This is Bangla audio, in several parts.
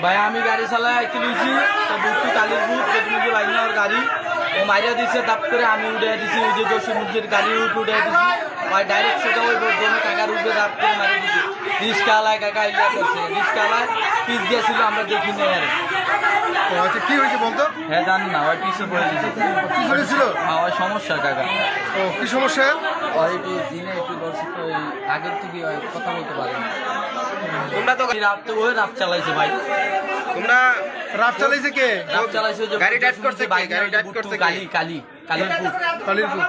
ভাই আমি গাড়ি চালাই আইতে লইছি তো বুটটি কালির বুট যেটুকু লাইনার গাড়ি ও মাইরা দিছে দাপ করে আমি উঠে দিছি ওই যে দোষী মুরগির গাড়ি উঠে দিছি ভাই ডাইরেক্ট সোজা ওই জন্য টাকার উপরে দাপ করে মারি দিছি রিস্কালায় কাকা ইয়া করছে রিস্কালায় পিস দিয়েছিল আমরা দেখি নাই আর আচ্ছা কি হয়েছে বলতো? হ্যাঁ জানি না ওই পিসে পড়ে দিয়েছে কি হয়েছিল? ওই সমস্যা কাকা। ও কি সমস্যা? ওই দিনে একটু দর্শক ওই আগের থেকে কথা বলতে পারে না। তোমরা তো রাত চালাইছে ভাই। তোমরা রাত চালাইছে কে? রাত চালাইছে যে গাড়ি ড্রাইভ করছে কে? গাড়ি ড্রাইভ করছে কালিরপুর।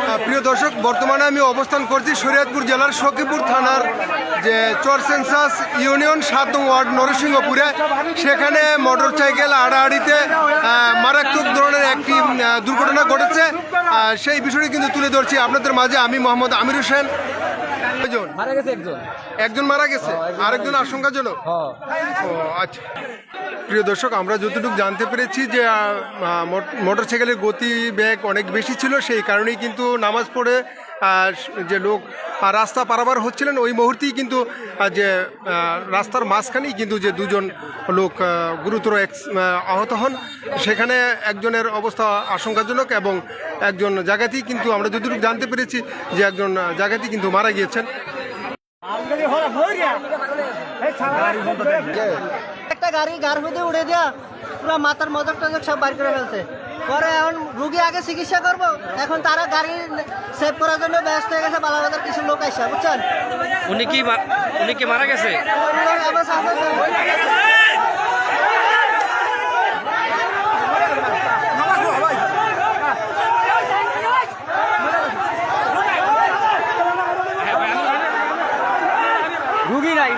হ্যাঁ প্রিয় দর্শক, বর্তমানে আমি অবস্থান করছি শরীয়তপুর জেলার সখীপুর থানার যে চরসেন্সাস ইউনিয়ন ৭ নং ওয়ার্ড নরসিংহপুরে। সেখানে মোটরসাইকেল আড়াআড়িতে মারাত্মক ধরনের একটি দুর্ঘটনা ঘটেছে। সেই বিষয়টি কিন্তু তুলে ধরছি আপনাদের মাঝে। আমি মোহাম্মদ আমির হোসেন। একজন মারা গেছে, আরেকজন আশঙ্কাজনক। ও আচ্ছা। প্রিয় দর্শক, আমরা যতটুকু জানতে পেরেছি যে মোটরসাইকেলের গতি বেগ অনেক বেশি ছিল, সেই কারণেই কিন্তু নামাজ পড়ে যে লোক রাস্তা পারাবার হচ্ছিলেন ওই মুহূর্তেই কিন্তু যে রাস্তার মাঝখানেই কিন্তু যে দুজন লোক গুরুতর আহত হন। সেখানে একজনের অবস্থা আশঙ্কাজনক এবং একজন জায়গাতেই কিন্তু আমরা যতটুকু জানতে পেরেছি যে একজন জায়গাতেই কিন্তু মারা গিয়েছেন। একটা গাড়ি গার মধ্যে উড়ে দেওয়া পুরো মাথার মজক টজক সব বাইর করে ফেলছে। পরে এখন রুগী আগে চিকিৎসা করব, এখন তারা গাড়ি সেভ করার জন্য ব্যস্ত হয়ে গেছে। বালাবাজার কিছু লোক আসছে, বুঝছেন? উনি কি মারা গেছে? রুগী নাই